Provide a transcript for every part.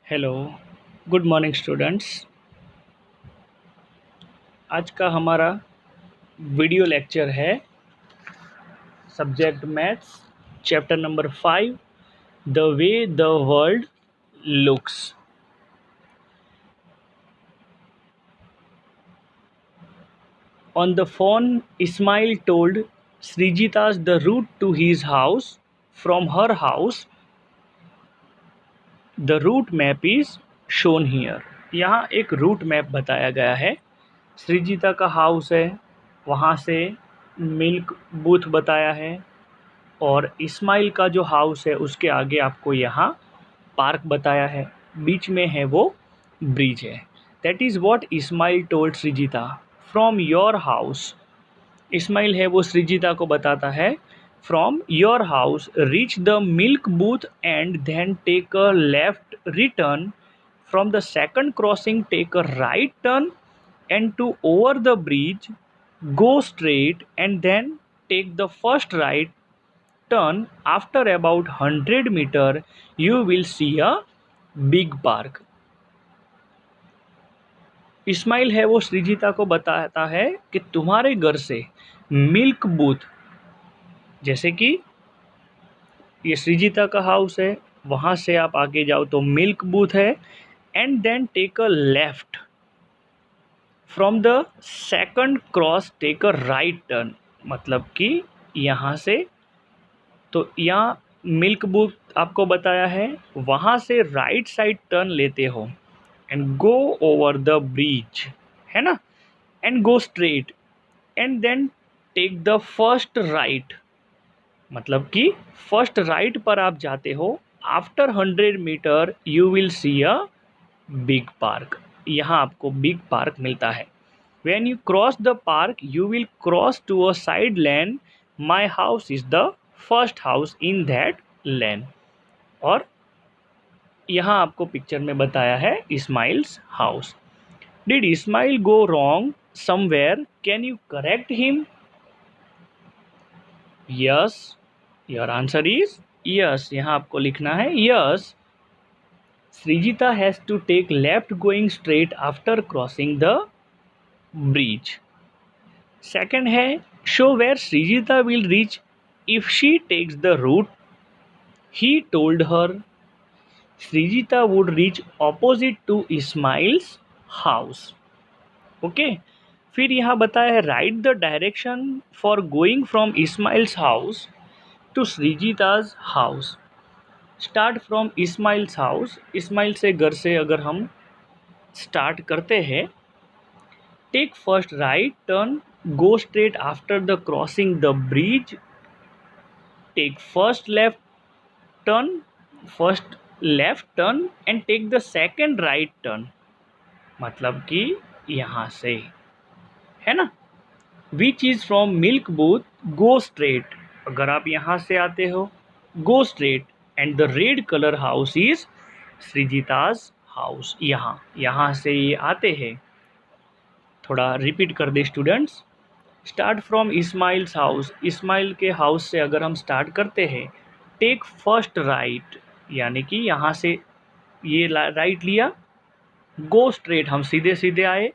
Hello, good morning students. आज का हमारा वीडियो लेक्चर है subject maths, chapter number 5, the way the world looks. On the phone, Ismail told Srijitas the route to his house. From her house, the route map is shown here. यहाँ एक route map बताया गया है। सृजिता का house है, वहाँ से milk booth बताया है, और इस्माइल का जो हाउस है उसके आगे आपको यहाँ पार्क बताया है, बीच में है वो ब्रिज है। That is what Ismail told Srijita from your house. Ismail है वो सृजिता को बताता है, from your house reach the milk booth and then take a left return, from the second crossing take a right turn, and to over the bridge go straight and then take the first right turn. After about 100 meter you will see a big park. Ismail है वो सृजिता को बताता है कि तुम्हारे घर से milk booth, जैसे कि ये सृजिता का हाउस है, वहाँ से आप आगे जाओ तो मिल्क बूथ है, and then take a left, from the second cross take a right turn. मतलब कि यहाँ से, तो यहाँ मिल्क बूथ आपको बताया है, वहाँ से राइट साइड टर्न लेते हो and go over the bridge, है ना, and go straight and then take the first right. मतलब कि फर्स्ट राइट पर आप जाते हो, after 100 meter you will see a big park. यहाँ आपको बिग पार्क मिलता है। When you cross the park, you will cross to a side lane. My house is the first house in that lane. और यहाँ आपको picture में बताया है Ismail's house. Did Ismail go wrong somewhere? Can you correct him? Yes. Your answer is yes. यहाँ आपको लिखना है yes. Srijita has to take left going straight after crossing the bridge. Second है, show where Srijita will reach if she takes the route he told her. Srijita would reach opposite to Ismail's house. Okay, फिर यहाँ बताया है right the direction for going from Ismail's house to Srijita's house. Start from Ismail's house, Ismail से घर से अगर हम स्टार्ट करते हैं, take first right turn, go straight after the crossing the bridge, take first left turn and take the second right turn। मतलब कि यहाँ से, है ना, which is from milk booth go straight। अगर आप यहाँ से आते हो go straight and the red color house is सृजिता's house। यहाँ से ये आते हैं। थोड़ा रिपीट कर दे students. Start from Ismail's house, Ismail के हाउस से अगर हम स्टार्ट करते हैं, टेक फर्स्ट राइट, यानी कि यहाँ से ये राइट लिया, गो स्ट्रेट हम सीधे सीधे आए,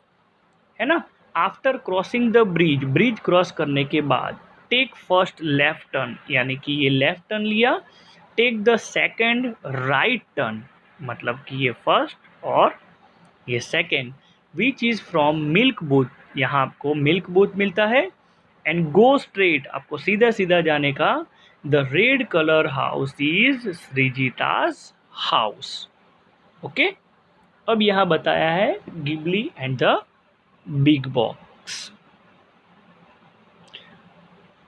है ना। After crossing the bridge, bridge cross करने के बाद टेक फर्स्ट लेफ्ट टर्न, यानी कि ये लेफ्ट टर्न लिया, take the second right turn, मतलब कि ये फर्स्ट और ये second, which is from milk booth, यहाँ आपको मिल्क बूथ मिलता है, एंड गो स्ट्रेट आपको सीधा सीधा जाने का, the red colour house is Srijita's house. Okay, अब यहाँ बताया है Ghibli and the big box.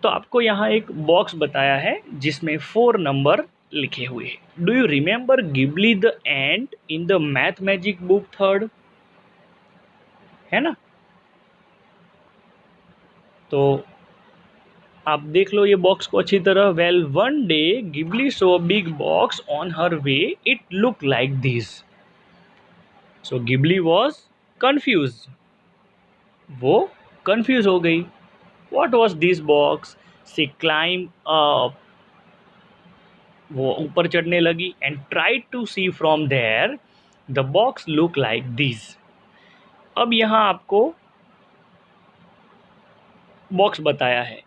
तो आपको यहाँ एक बॉक्स बताया है जिसमें 4 नंबर लिखे हुए हैं। Do you remember Ghibli the ant in the math magic book third, है ना। तो आप देख लो ये बॉक्स को अच्छी तरह। Well one day Ghibli so big box on her way, it look like this. So Ghibli was confuse, वो कन्फ्यूज हो गई। What was this box, see climb up, वो ऊपर चढ़ने लगी, and try to see from there the box look like this. अब यहाँ आपको बॉक्स बताया है।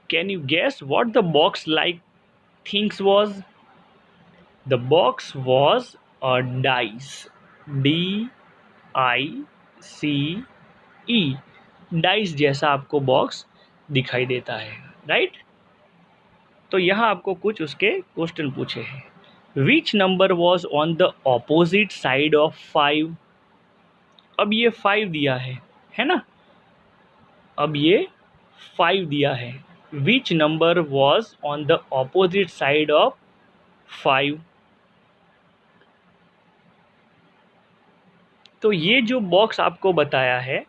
Can you guess what the box like things was? The box was a dice, DICE, dice जैसा आपको बॉक्स दिखाई देता है, राइट? तो यहाँ आपको कुछ उसके क्वेश्चन पूछे हैं। विच number was on the opposite side of 5? अब ये 5 दिया है ना? अब ये 5 दिया है। Which number was on the opposite side of 5? तो ये जो बॉक्स आपको बताया है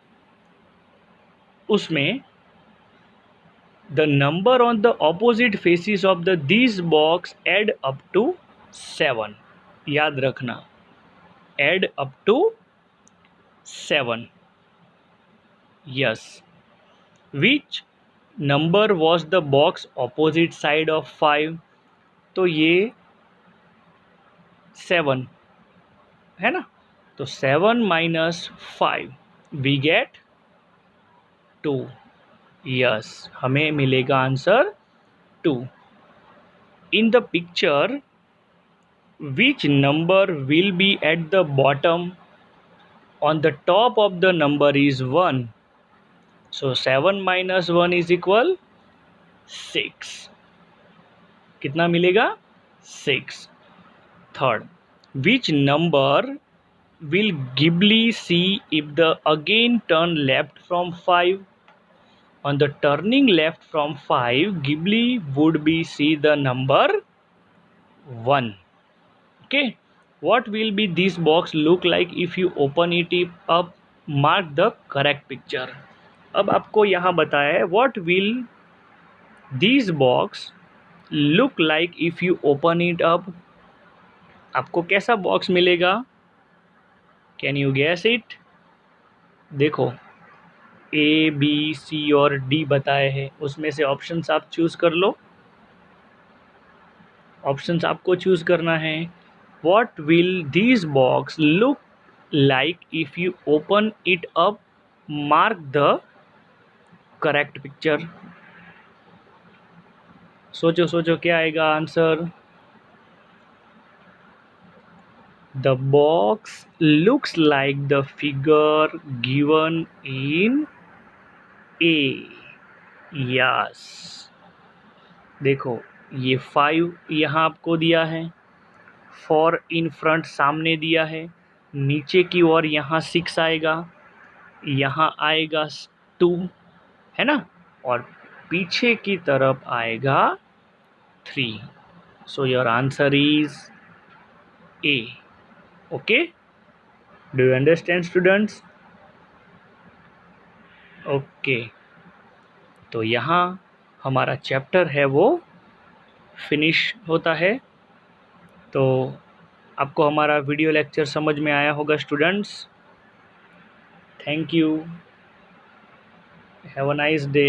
उसमें the number on the opposite faces of the this box add up to 7। याद रखना, add up to 7। Yes. Which number was the box opposite side of 5? तो ये 7 है ना? तो 7 माइनस 5 वी गेट 2। यस, हमें मिलेगा answer 2। In the picture which number will be at the bottom? On the top of the number is 1, so 7 minus 1 is equal 6। कितना मिलेगा? 6। Third, which number will Ghibli see if the again turn left from 5? On the turning left from 5, Ghibli would be see the number 1. Okay, what will be this box look like if you open it up? Mark the correct picture. अब आपको यहाँ बताया है what will this box look like if you open it up? आपको कैसा box मिलेगा? Can you gas it? देखो, A, B, C और D बताए हैं, उसमें से ऑप्शंस आप चूज़ कर लो। ऑप्शंस आपको चूज़ करना है। What will this box look like if you open it up? Mark the correct picture. सोचो सोचो, क्या आएगा answer? The box looks like the figure given in A. Yes. देखो, ये 5 यहाँ आपको दिया है, 4 इन फ्रंट सामने दिया है, नीचे की ओर यहाँ 6 आएगा, यहाँ आएगा 2, है ना? और पीछे की तरफ आएगा 3। So your answer is A. Okay? Do you understand, students? Okay, तो यहाँ हमारा चैप्टर है वो फिनिश होता है। तो आपको हमारा वीडियो लेक्चर समझ में आया होगा students. Thank you, have a nice day.